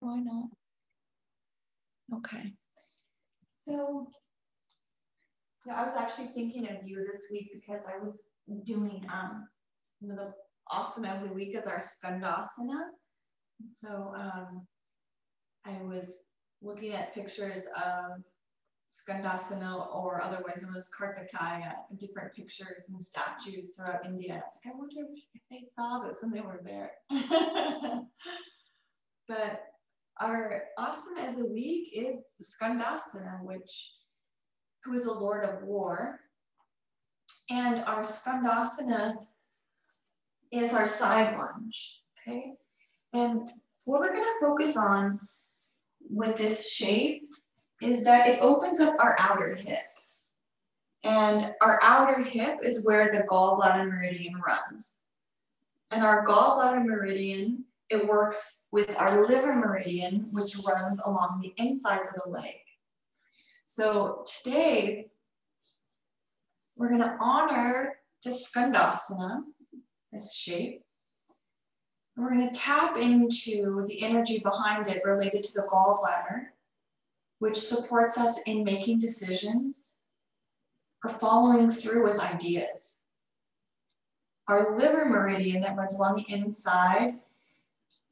Why not? Okay. So, yeah, I was actually thinking of you this week because I was doing the asana of the week is our Skandasana. So I was looking at pictures of Skandasana, or otherwise it was Kartikaya, different pictures and statues throughout India. I was like, I wonder if they saw this when they were there. But our asana of the week is Skandasana, who is a lord of war. And our Skandasana is our side lunge, okay? And what we're gonna focus on with this shape is that it opens up our outer hip. And our outer hip is where the gallbladder meridian runs. And our gallbladder meridian, it works with our liver meridian, which runs along the insides of the leg. So today, we're gonna honor the Skandasana, this shape. And we're gonna tap into the energy behind it related to the gallbladder, which supports us in making decisions or following through with ideas. Our liver meridian that runs along the inside,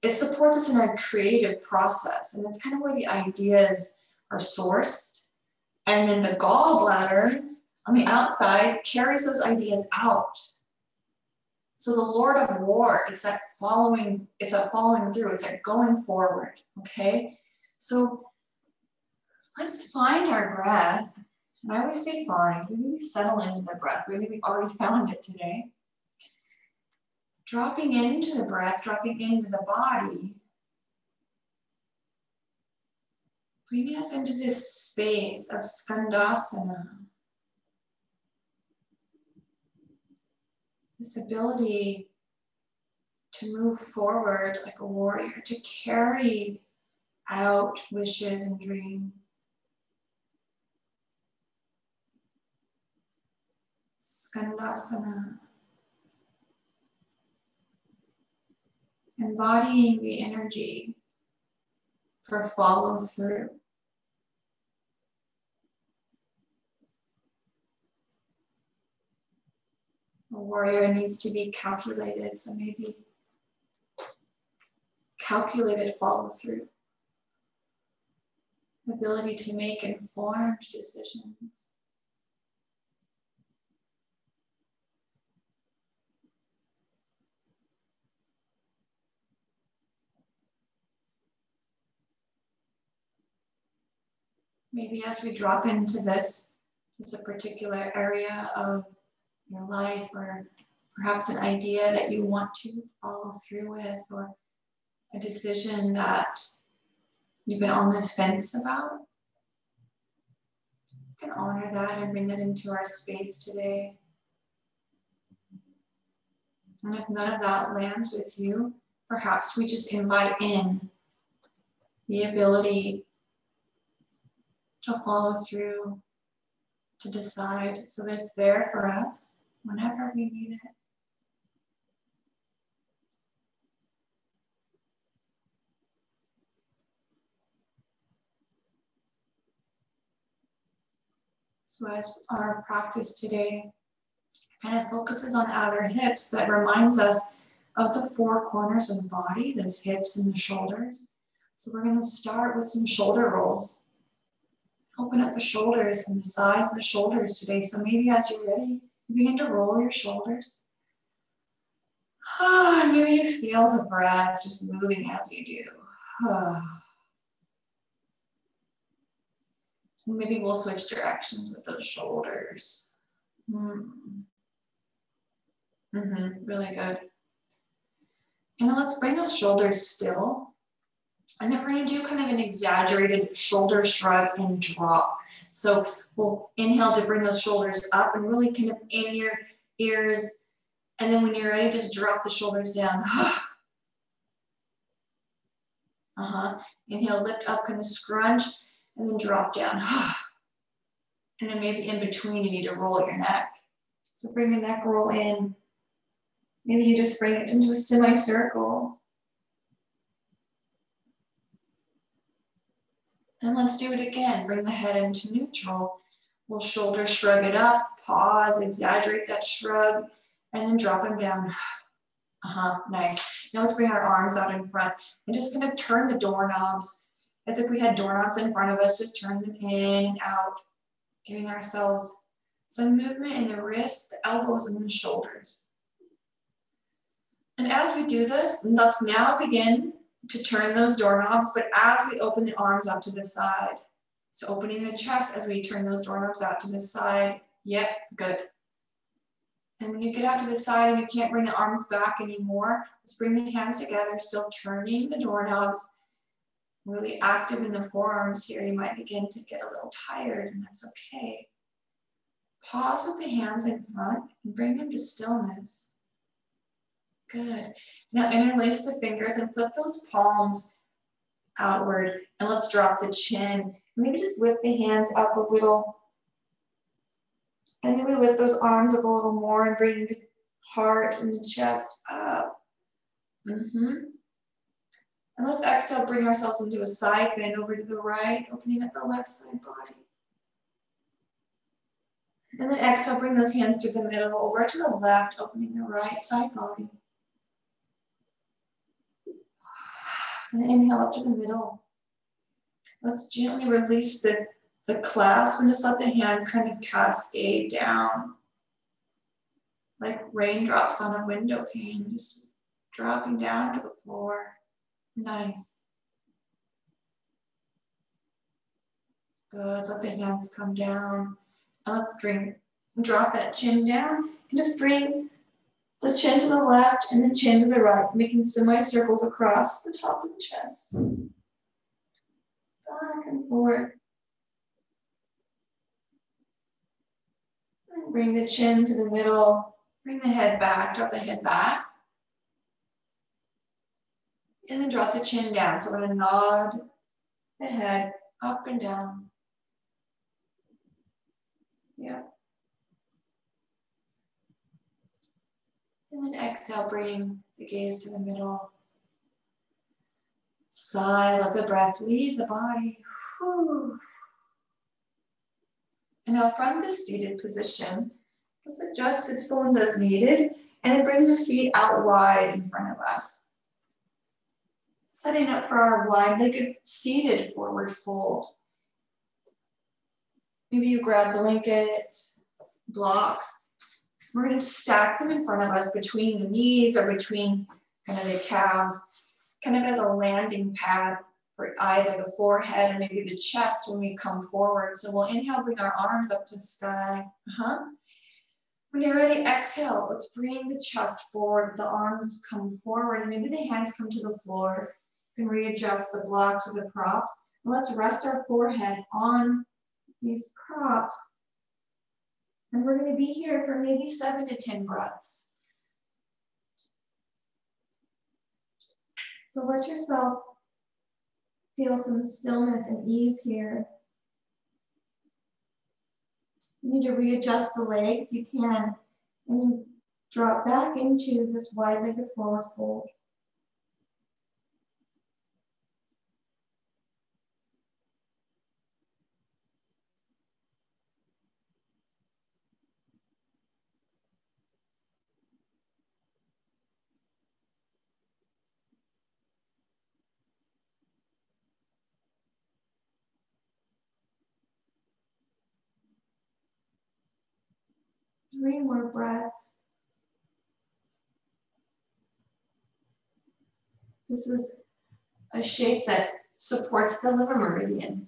it supports us in our creative process, and it's kind of where the ideas are sourced. And then the gallbladder on the outside carries those ideas out. So the Lord of War, it's that following through, it's that going forward, okay? So let's find our breath. And I always say find, we really settle into the breath. Maybe we already found it today. Dropping into the breath, dropping into the body. Bringing us into this space of Skandasana. This ability to move forward like a warrior, to carry out wishes and dreams. Skandasana. Embodying the energy for follow through. A warrior needs to be calculated, so maybe calculated follow through. The ability to make informed decisions. Maybe as we drop into this, it's a particular area of your life, or perhaps an idea that you want to follow through with, or a decision that you've been on the fence about. You can honor that and bring that into our space today. And if none of that lands with you, perhaps we just invite in the ability to follow through, to decide, so that it's there for us whenever we need it. So as our practice today kind of focuses on outer hips, that reminds us of the four corners of the body, those hips and the shoulders. So we're going to start with some shoulder rolls. Open up the shoulders and the side of the shoulders today. So maybe as you're ready, you begin to roll your shoulders. And maybe you feel the breath just moving as you do. And maybe we'll switch directions with those shoulders. Really good. And then let's bring those shoulders still. And then we're going to do kind of an exaggerated shoulder shrug and drop. So we'll inhale to bring those shoulders up and really kind of in your ears. And then when you're ready, just drop the shoulders down. Inhale, lift up, kind of scrunch, and then drop down. And then maybe in between, you need to roll your neck. So bring the neck roll in. Maybe you just bring it into a semicircle. And let's do it again. Bring the head into neutral. We'll shoulder shrug it up, pause, exaggerate that shrug, and then drop them down. Nice. Now let's bring our arms out in front and just kind of turn the doorknobs as if we had doorknobs in front of us. Just turn them in and out, giving ourselves some movement in the wrists, the elbows, and the shoulders. And as we do this, let's now begin to turn those doorknobs, but as we open the arms out to the side. So opening the chest as we turn those doorknobs out to the side. Yep, good. And when you get out to the side and you can't bring the arms back anymore, let's bring the hands together, still turning the doorknobs. Really active in the forearms here. You might begin to get a little tired, and that's okay. Pause with the hands in front and bring them to stillness. Good. Now interlace the fingers and flip those palms outward, and let's drop the chin. Maybe just lift the hands up a little. And then we lift those arms up a little more and bring the heart and the chest up. And let's exhale, bring ourselves into a side bend over to the right, opening up the left side body. And then exhale, bring those hands through the middle over to the left, opening the right side body. And inhale up to the middle. Let's gently release the clasp and just let the hands kind of cascade down like raindrops on a window pane, just dropping down to the floor. Nice. Good. Let the hands come down. And let's drop that chin down and just bring the chin to the left and the chin to the right, making semicircles across the top of the chest. Back and forth. And bring the chin to the middle. Bring the head back, drop the head back. And then drop the chin down. So we're going to nod the head up and down. Yeah. And then exhale, bring the gaze to the middle. Sigh, let the breath leave the body. Whew. And now from this seated position, let's adjust its bones as needed and then bring the feet out wide in front of us. Setting up for our wide-legged seated forward fold. Maybe you grab blankets, blocks. We're going to stack them in front of us between the knees or between kind of the calves, kind of as a landing pad for either the forehead or maybe the chest when we come forward. So we'll inhale, bring our arms up to sky. When you're ready, exhale. Let's bring the chest forward, the arms come forward, and maybe the hands come to the floor. You can readjust the blocks or the props. And let's rest our forehead on these props. And we're going to be here for maybe 7 to 10 breaths. So let yourself feel some stillness and ease here. You need to readjust the legs, you can, and then drop back into this wide-legged forward fold. Three more breaths. This is a shape that supports the liver meridian.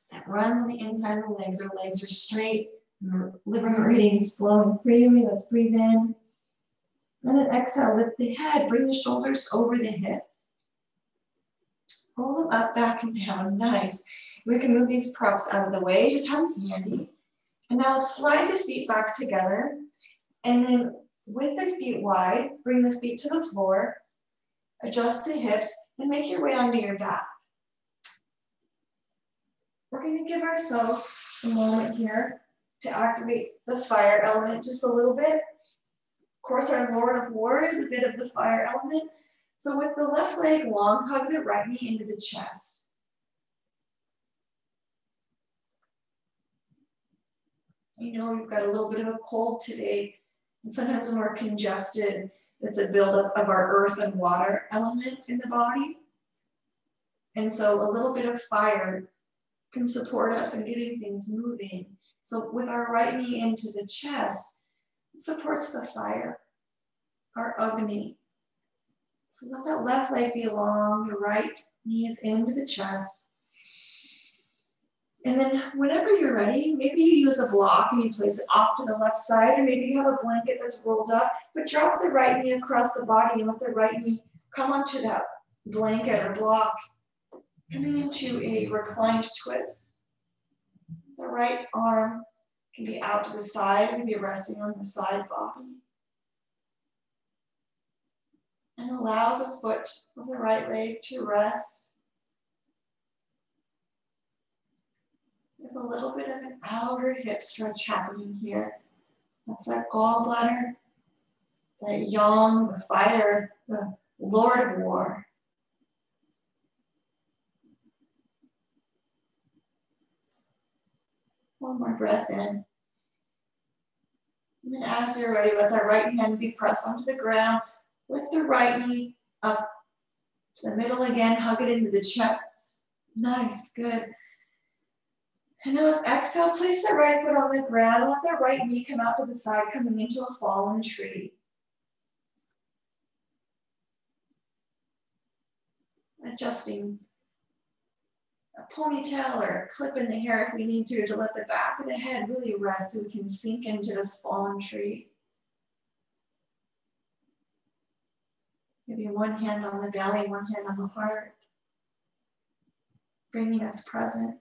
That runs on the inside of the legs. Our legs are straight. Liver meridian is flowing freely. Let's breathe in. And then exhale, lift the head. Bring the shoulders over the hips. Roll them up, back, and down. Nice. We can move these props out of the way. Just have them handy. And now let's slide the feet back together. And then with the feet wide, bring the feet to the floor. Adjust the hips and make your way onto your back. We're going to give ourselves a moment here to activate the fire element just a little bit. Of course, our Lord of War is a bit of the fire element. So with the left leg long, hug the right knee into the chest. You know, we've got a little bit of a cold today. And sometimes when we're congested, it's a buildup of our earth and water element in the body. And so a little bit of fire can support us in getting things moving. So with our right knee into the chest, it supports the fire, our Agni. So let that left leg be long, the right knee is into the chest. And then whenever you're ready, maybe you use a block and you place it off to the left side, or maybe you have a blanket that's rolled up, but drop the right knee across the body and let the right knee come onto that blanket or block, coming into a reclined twist. The right arm can be out to the side, maybe resting on the side body. And allow the foot of the right leg to rest. With a little bit of an outer hip stretch happening here. That's that gallbladder, that yang, the fire, the Lord of War. One more breath in. And then as you're ready, let that right hand be pressed onto the ground. Lift the right knee up to the middle again, hug it into the chest. Nice, good. And now let's exhale, place the right foot on the ground, let the right knee come out to the side, coming into a fallen tree. Adjusting a ponytail or a clip in the hair if we need to let the back of the head really rest so we can sink into this fallen tree. Maybe one hand on the belly, one hand on the heart, bringing us present.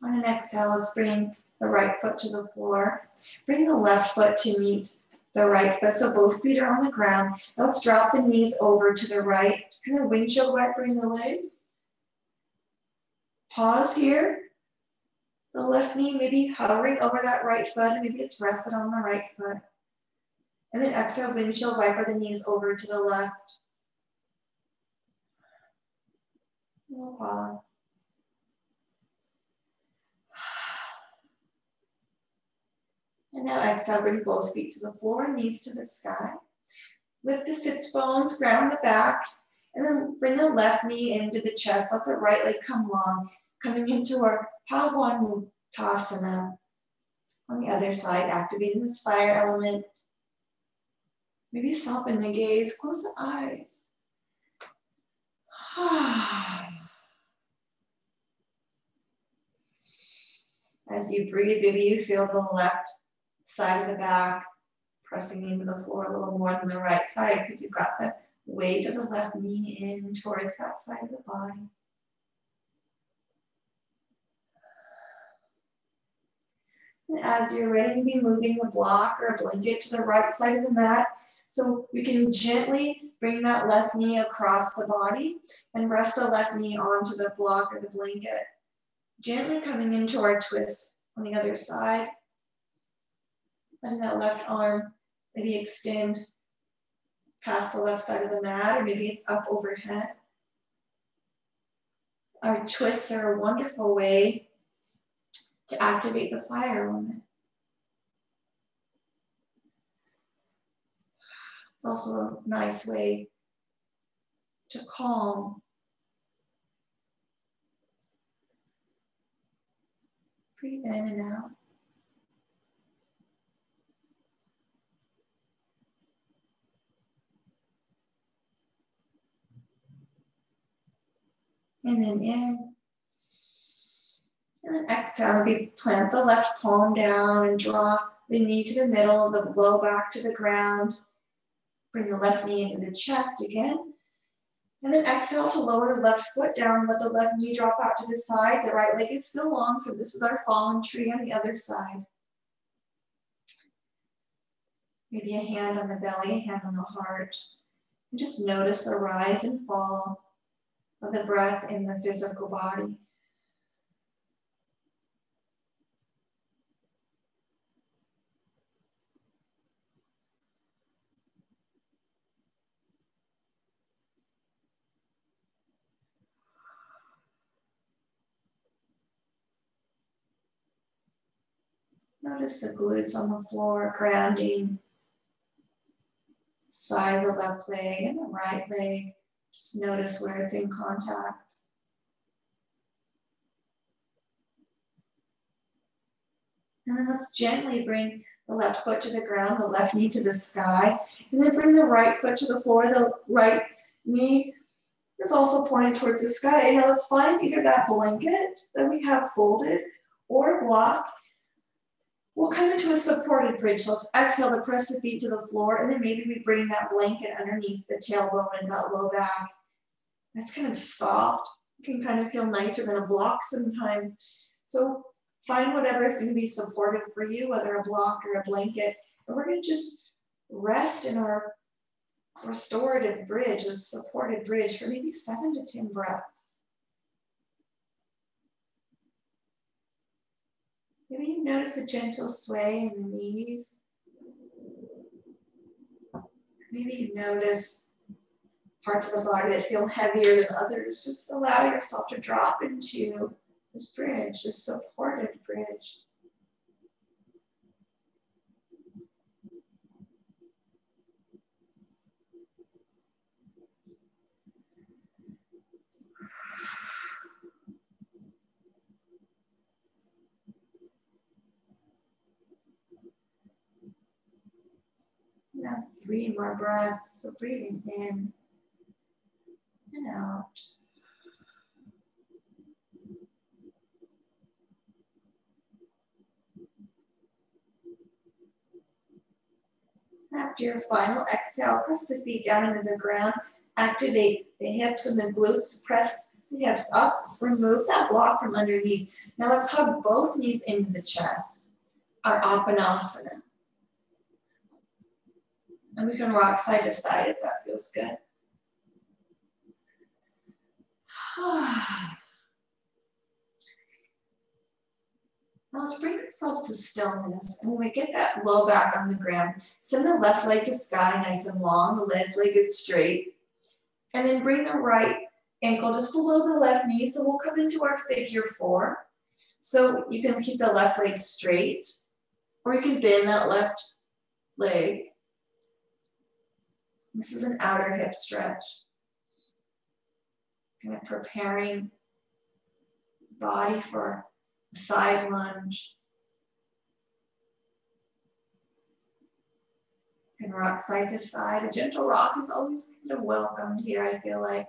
On an exhale, let's bring the right foot to the floor. Bring the left foot to meet the right foot, so both feet are on the ground. Now let's drop the knees over to the right. Kind of windshield wiper bring the legs. Pause here. The left knee maybe hovering over that right foot, and maybe it's rested on the right foot. And then exhale, windshield wiper the knees over to the left. We'll pause. And now exhale, bring both feet to the floor, knees to the sky. Lift the sits bones, ground the back, and then bring the left knee into the chest. Let the right leg come long, coming into our Pavanmuktasana. On the other side, activating this fire element. Maybe soften the gaze, close the eyes. As you breathe, maybe you feel the left side of the back pressing into the floor a little more than the right side because you've got the weight of the left knee in towards that side of the body. And as you're ready, maybe moving the block or a blanket to the right side of the mat so we can gently bring that left knee across the body and rest the left knee onto the block or the blanket. Gently coming into our twist on the other side. Letting that left arm maybe extend past the left side of the mat, or maybe it's up overhead. Our twists are a wonderful way to activate the fire element. It's also a nice way to calm. Breathe in and out. And then in. And then exhale, maybe plant the left palm down and draw the knee to the middle, the low back to the ground. Bring the left knee into the chest again. And then exhale to lower the left foot down, let the left knee drop out to the side. The right leg is still long, so this is our fallen tree on the other side. Maybe a hand on the belly, a hand on the heart. And just notice the rise and fall of the breath in the physical body. Notice the glutes on the floor, grounding. Side of the left leg and the right leg. Just notice where it's in contact. And then let's gently bring the left foot to the ground, the left knee to the sky, and then bring the right foot to the floor. The right knee is also pointed towards the sky. And now let's find either that blanket that we have folded or a block. We'll come into a supported bridge. So let's exhale to press the feet to the floor, and then maybe we bring that blanket underneath the tailbone and that low back. That's kind of soft. It can kind of feel nicer than a block sometimes. So find whatever is going to be supportive for you, whether a block or a blanket. And we're going to just rest in our restorative bridge, a supported bridge for maybe 7 to 10 breaths. Maybe you notice a gentle sway in the knees. Maybe you notice parts of the body that feel heavier than others. Just allow yourself to drop into this bridge, this supported bridge. Now 3 more breaths, so breathing in and out. After your final exhale, press the feet down into the ground, activate the hips and the glutes, press the hips up, remove that block from underneath. Now let's hug both knees into the chest, our Apanasana. And we can rock side to side if that feels good. Now let's bring ourselves to stillness. And when we get that low back on the ground, send the left leg to sky nice and long. The left leg is straight. And then bring the right ankle just below the left knee. So we'll come into our figure 4. So you can keep the left leg straight, or you can bend that left leg. This is an outer hip stretch. Kind of preparing the body for a side lunge. You can rock side to side. A gentle rock is always kind of welcomed here, I feel like.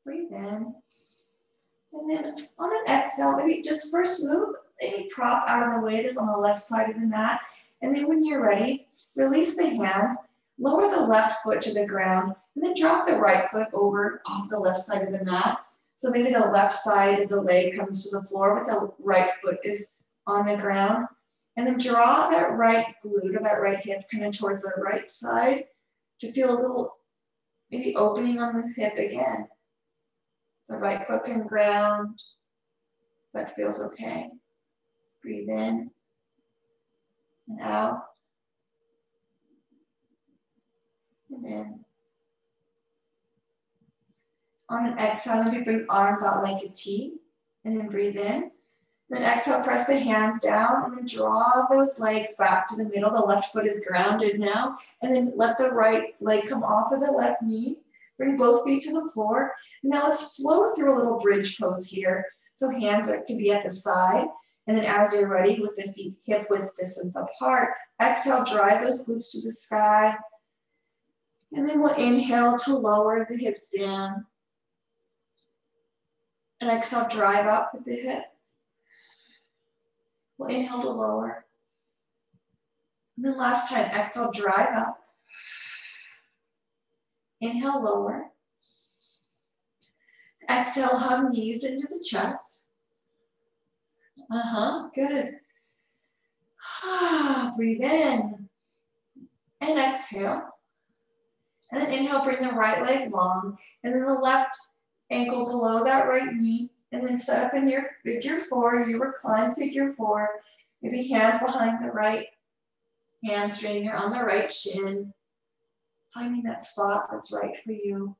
Breathe in. And then on an exhale, maybe just first move any prop out of the way that's on the left side of the mat. And then when you're ready, release the hands, lower the left foot to the ground, and then drop the right foot over off the left side of the mat. So maybe the left side of the leg comes to the floor, but the right foot is on the ground. And then draw that right glute or that right hip kind of towards the right side to feel a little maybe opening on the hip again. The right foot can ground. That feels okay. Breathe in and out. And in. On an exhale, maybe bring arms out like a T, and then breathe in. Then exhale, press the hands down, and then draw those legs back to the middle. The left foot is grounded now, and then let the right leg come off of the left knee. Bring both feet to the floor. Now let's flow through a little bridge pose here. So hands can be at the side, and then as you're ready with the feet hip width distance apart, exhale, drive those glutes to the sky. And then we'll inhale to lower the hips down. And exhale, drive up with the hips. We'll inhale to lower. And then last time, exhale, drive up. Inhale, lower. Exhale, hug knees into the chest. Good. Breathe in. And exhale. And then inhale, bring the right leg long. And then the left ankle below that right knee. And then set up in your figure 4, your reclined figure 4. Maybe hands behind the right hamstring or on the right shin. Finding that spot that's right for you.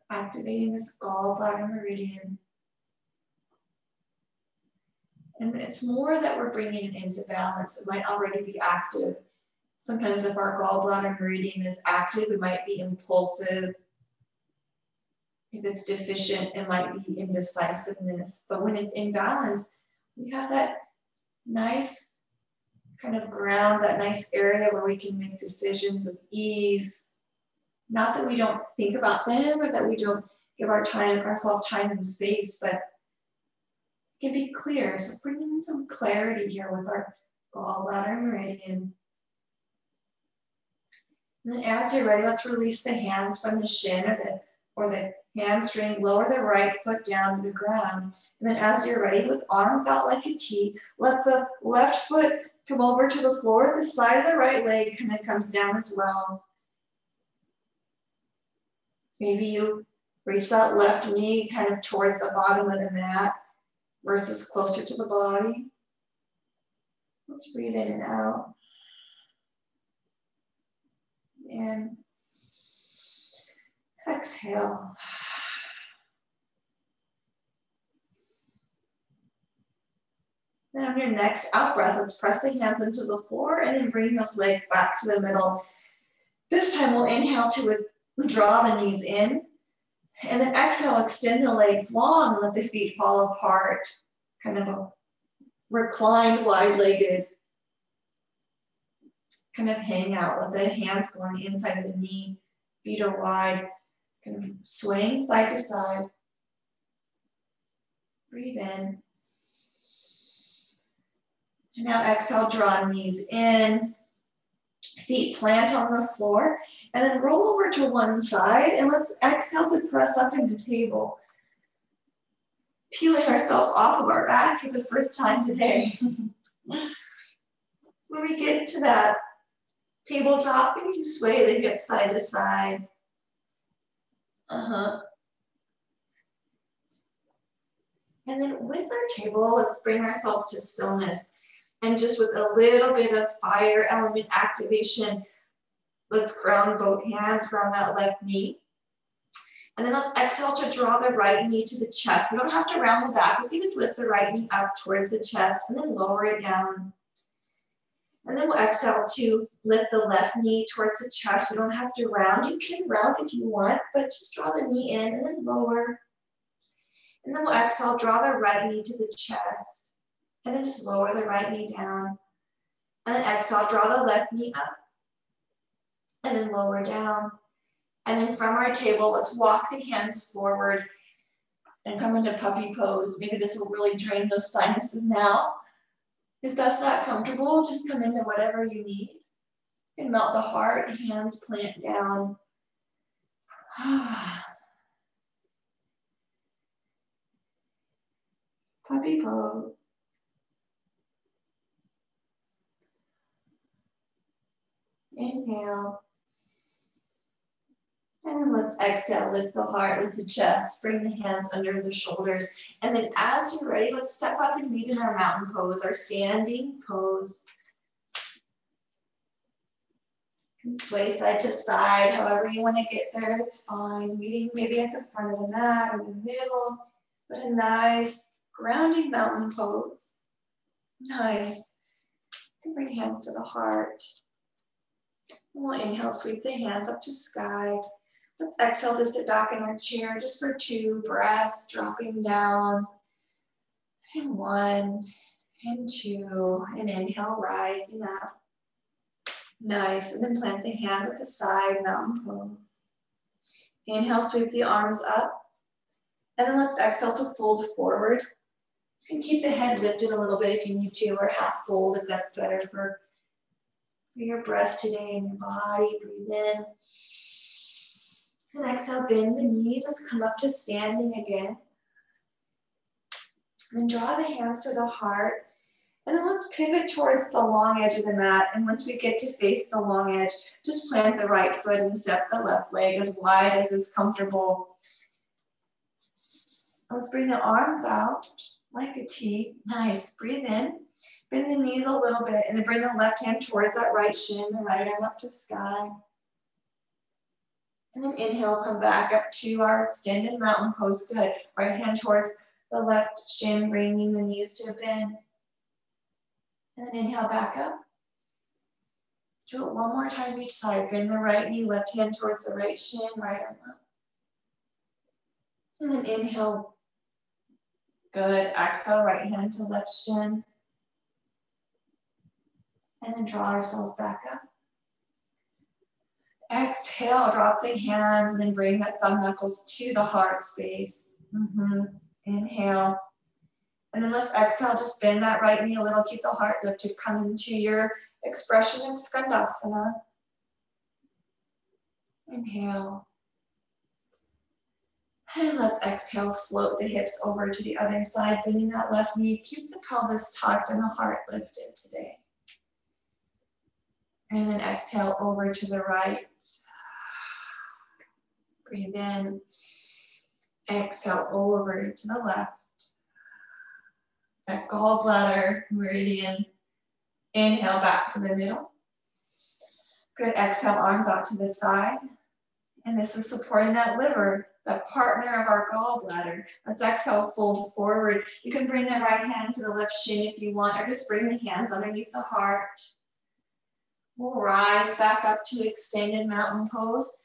activating this gallbladder meridian. And it's more that we're bringing it into balance. It might already be active. Sometimes if our gallbladder meridian is active, it might be impulsive. If it's deficient, it might be indecisiveness. But when it's in balance, we have that nice kind of ground, that nice area where we can make decisions with ease. Not that we don't think about them or that we don't give ourselves time and space, but it can be clear. So bringing in some clarity here with our gallbladder meridian. And then as you're ready, let's release the hands from the shin or the hamstring. Lower the right foot down to the ground. And then as you're ready, with arms out like a T, let the left foot come over to the floor. The side of the right leg kind of comes down as well. Maybe you reach that left knee kind of towards the bottom of the mat versus closer to the body. Let's breathe in and out. And exhale. Then on your next out breath, let's press the hands into the floor and then bring those legs back to the middle. This time we'll inhale to draw the knees in. And then exhale, extend the legs long and let the feet fall apart. Kind of a reclined, wide-legged kind of hang out with the hands going inside of the knee. Feet are wide, kind of swaying side to side. Breathe in. And now exhale, draw knees in. Feet plant on the floor. And then roll over to one side. And let's exhale to press up into table. Peeling ourselves off of our back for the first time today. When we get to that tabletop, you can sway the hips side to side. And then with our table, let's bring ourselves to stillness. And just with a little bit of fire element activation, let's ground both hands, ground that left knee. And then let's exhale to draw the right knee to the chest. We don't have to round the back. We can just lift the right knee up towards the chest and then lower it down. And then we'll exhale to lift the left knee towards the chest. We don't have to round. You can round if you want, but just draw the knee in and then lower. And then we'll exhale, draw the right knee to the chest. And then just lower the right knee down. And then exhale, draw the left knee up. And then lower down. And then from our table, let's walk the hands forward and come into puppy pose. Maybe this will really drain those sinuses now. If that's not comfortable, just come into whatever you need. You can melt the heart, hands plant down. Puppy pose. Inhale. And then let's exhale, lift the heart, lift the chest, bring the hands under the shoulders. And then as you're ready, let's step up and meet in our mountain pose, our standing pose. You can sway side to side, however you want to get there is fine. Meeting maybe at the front of the mat or the middle, but a nice grounding mountain pose. Nice. And bring hands to the heart. And we'll inhale, sweep the hands up to sky. Let's exhale to sit back in our chair just for 2 breaths, dropping down. And 1, and 2, and inhale, rising up. Nice, and then plant the hands at the side, mountain pose. Inhale, sweep the arms up. And then let's exhale to fold forward. You can keep the head lifted a little bit if you need to, or half fold if that's better for your breath today in your body. Breathe in. And exhale, bend the knees. Let's come up to standing again. And draw the hands to the heart. And then let's pivot towards the long edge of the mat. And once we get to face the long edge, just plant the right foot and step the left leg as wide as is comfortable. Let's bring the arms out like a T. Nice. Breathe in. Bend the knees a little bit. And then bring the left hand towards that right shin, the right arm up to sky. And then inhale, come back up to our extended mountain pose. Good. Right hand towards the left shin, bringing the knees to a bend. And then inhale back up. Let's do it one more time each side. Bend the right knee, left hand towards the right shin, right arm up. And then inhale. Good. Exhale, right hand to left shin. And then draw ourselves back up. Exhale, drop the hands and then bring the thumb knuckles to the heart space. Inhale. And then let's exhale, just bend that right knee a little, keep the heart lifted, come into your expression of Skandasana. Inhale. And let's exhale, float the hips over to the other side, bending that left knee, keep the pelvis tucked and the heart lifted today. And then exhale over to the right. Breathe in. Exhale over to the left. That gallbladder meridian. Inhale back to the middle. Good. Exhale, arms out to the side. And this is supporting that liver, that partner of our gallbladder. Let's exhale, fold forward. You can bring the right hand to the left shin if you want, or just bring the hands underneath the heart. We'll rise back up to extended mountain pose.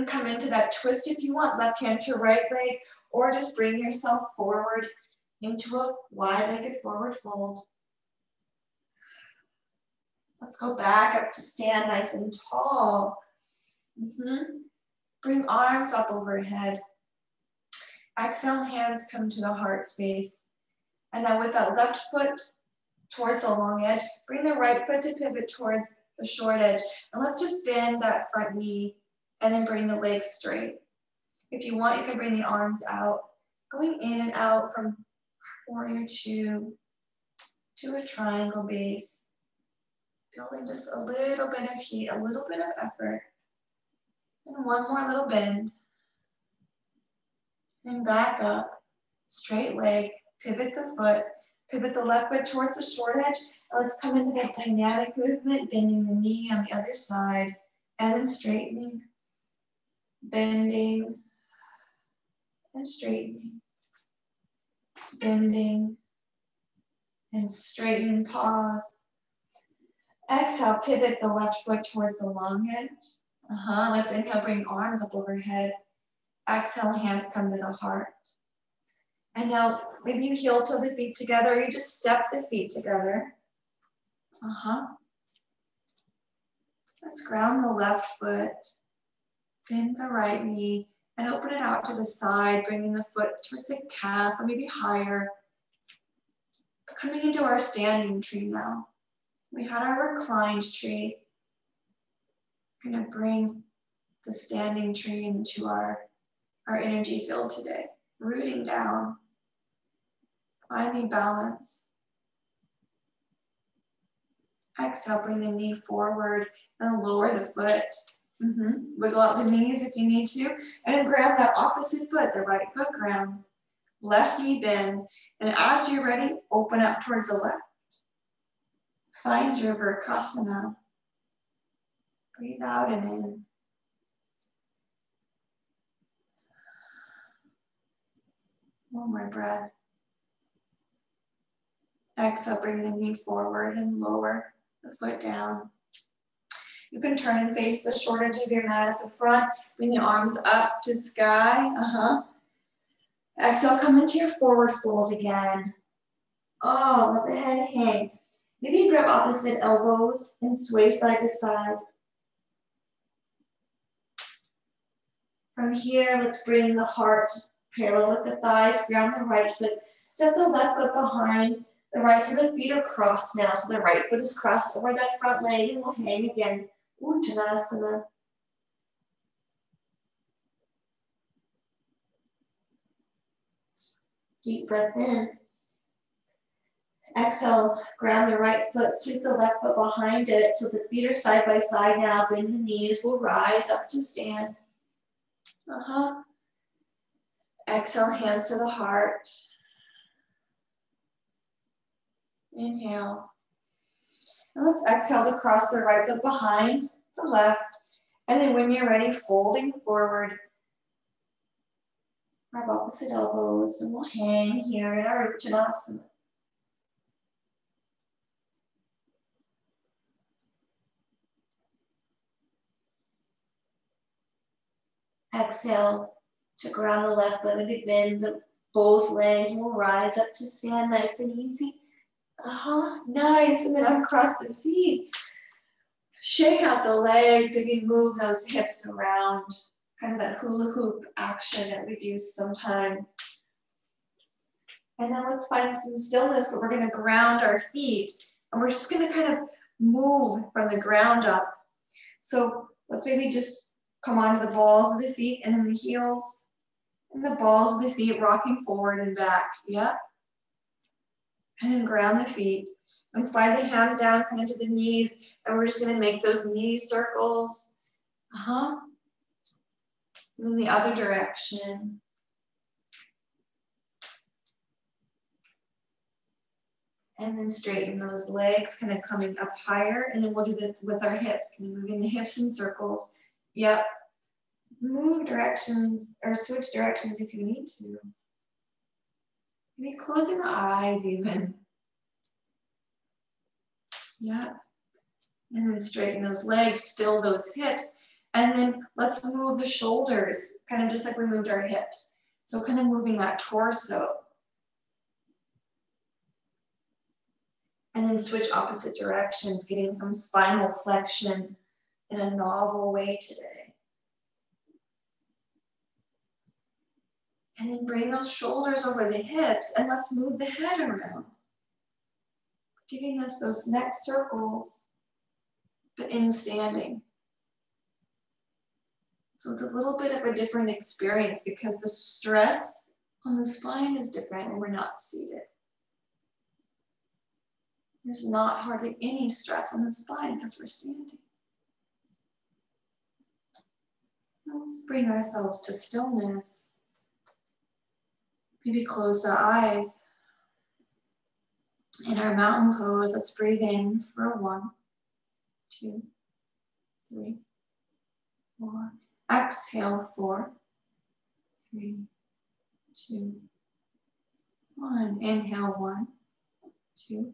Come into that twist if you want, left hand to right leg, or just bring yourself forward into a wide-legged forward fold. Let's go back up to stand nice and tall. Bring arms up overhead. Exhale, hands come to the heart space. And then with that left foot towards the long edge, bring the right foot to pivot towards the short edge. And let's just bend that front knee and then bring the legs straight. If you want, you can bring the arms out, going in and out from warrior two to a triangle base. Building just a little bit of heat, a little bit of effort. And one more little bend. Then back up, straight leg, pivot the foot, pivot the left foot towards the short edge. And let's come into that dynamic movement, bending the knee on the other side, and then straightening, bending, and straightening, bending, and straightening, pause. Exhale, pivot the left foot towards the long edge. Let's inhale, bring arms up overhead. Exhale, hands come to the heart. And now maybe you heel toe the feet together, or you just step the feet together. Let's ground the left foot, bend the right knee, and open it out to the side, bringing the foot towards the calf, or maybe higher. Coming into our standing tree now. We had our reclined tree. We're gonna bring the standing tree into our energy field today. Rooting down, finding balance. Exhale, bring the knee forward and lower the foot. Wiggle out the knees if you need to. And then grab that opposite foot, the right foot grounds. Left knee bends. And as you're ready, open up towards the left. Find your Virkasana. Breathe out and in. One more breath. Exhale, bring the knee forward and lower the foot down. You can turn and face the short edge of your mat at the front. Bring the arms up to sky. Exhale, come into your forward fold again. Let the head hang. Maybe grab opposite elbows and sway side to side. From here, let's bring the heart parallel with the thighs, ground the right foot, step the left foot behind the right, so the feet are crossed now. So the right foot is crossed over that front leg and we'll hang again. Uttanasana. Deep breath in. Exhale, ground the right foot, sweep the left foot behind it so the feet are side by side now. Bend the knees, we'll rise up to stand. Exhale, hands to the heart. Inhale. And let's exhale to cross the right foot behind the left. And then when you're ready, folding forward, grab opposite elbows, and we'll hang here in our Uttanasana. Exhale to ground the left leg, a big bend. Both legs will rise up to stand nice and easy. Nice. And then uncross the feet. Shake out the legs. We can move those hips around. Kind of that hula hoop action that we do sometimes. And then let's find some stillness, but we're going to ground our feet. And we're just going to kind of move from the ground up. So let's maybe just come onto the balls of the feet and then the heels and the balls of the feet rocking forward and back. Yep. And then ground the feet and slide the hands down kind of to the knees. And we're just going to make those knee circles. And then the other direction. And then straighten those legs, kind of coming up higher. And then we'll do that with our hips, kind of moving the hips in circles. Yep. Move directions or switch directions if you need to. Maybe closing the eyes even. Yep. And then straighten those legs, still those hips. And then let's move the shoulders, kind of just like we moved our hips. So kind of moving that torso. And then switch opposite directions, getting some spinal flexion in a novel way today. And then bring those shoulders over the hips and let's move the head around. Giving us those neck circles, but in standing. So it's a little bit of a different experience because the stress on the spine is different when we're not seated. There's not hardly any stress on the spine because we're standing. Let's bring ourselves to stillness. Maybe close the eyes. In our mountain pose, let's breathe in for 1, 2, 3, 4. Exhale, 4, 3, 2, 1. Inhale, 1, 2.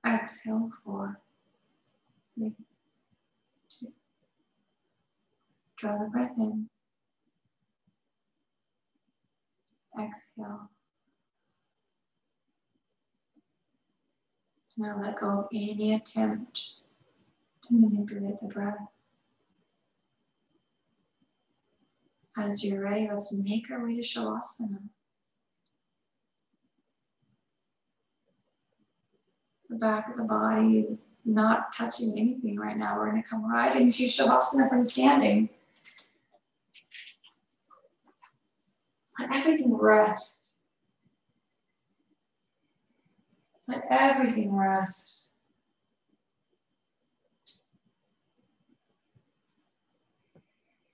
Exhale, 4, 3, 2. Draw the breath in. Exhale. Now let go of any attempt to manipulate the breath. As you're ready, let's make our way to Shavasana. The back of the body is not touching anything right now. We're going to come right into Shavasana from standing. Let everything rest. Let everything rest.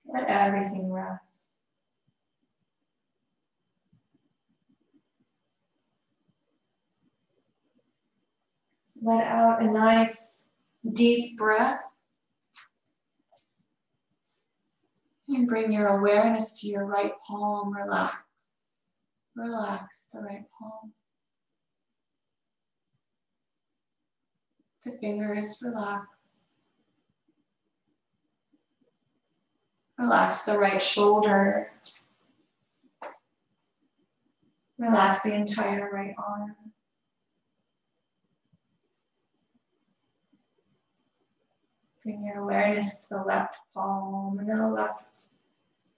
Let everything rest. Let out a nice deep breath. And bring your awareness to your right palm. Relax. Relax the right palm. The fingers relax. Relax the right shoulder. Relax the entire right arm. Bring your awareness to the left palm and the left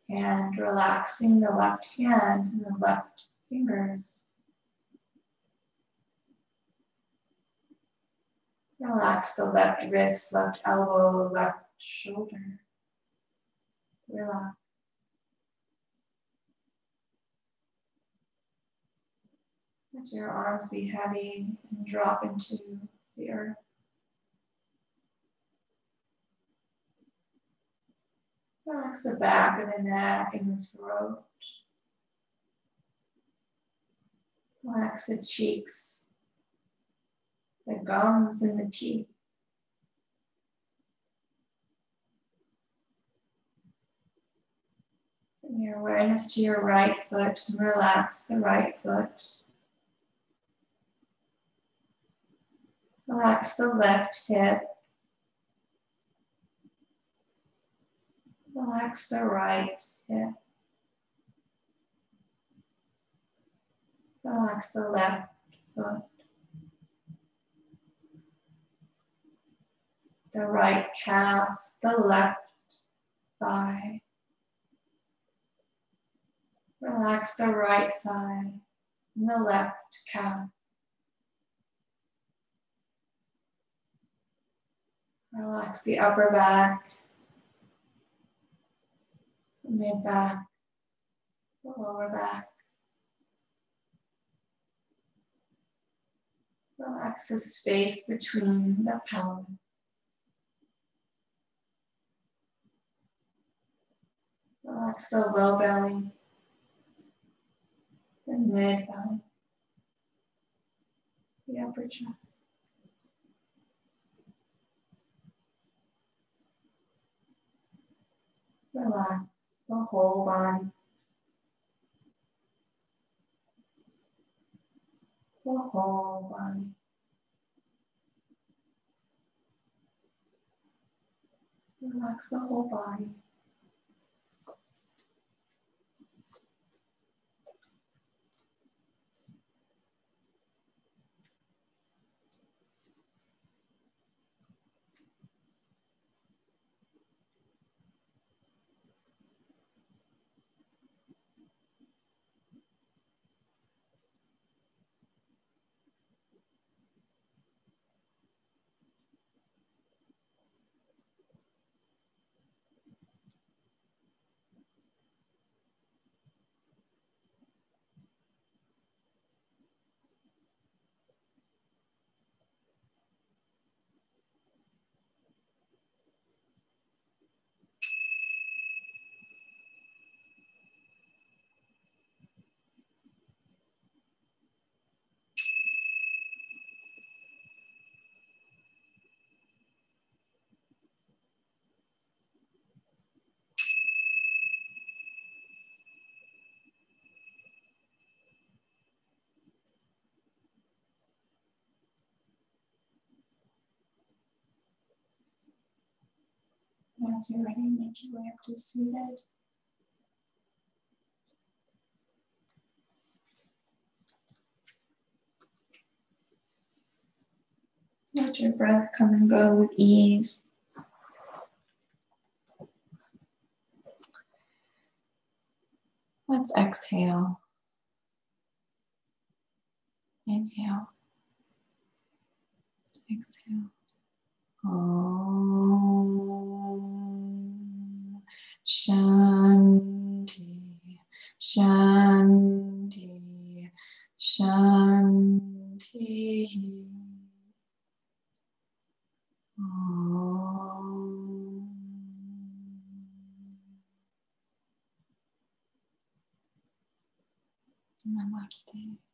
hand, relaxing the left hand and the left fingers. Relax the left wrist, left elbow, left shoulder. Relax. Let your arms be heavy and drop into the earth. Relax the back of the neck and the throat. Relax the cheeks, the gums and the teeth. Bring your awareness to your right foot and relax the right foot. Relax the left hip. Relax the right hip. Relax the left foot. The right calf, the left thigh. Relax the right thigh and the left calf. Relax the upper back, the mid back, the lower back. Relax the space between the pelvis. Relax the low belly, the mid belly, the upper chest. Relax the whole body. The whole body. Relax the whole body. Once you're ready, make your way up to seated. Let your breath come and go with ease. Let's exhale. Inhale. Exhale. Om Shanti, Shanti, Shanti. Om. Namaste.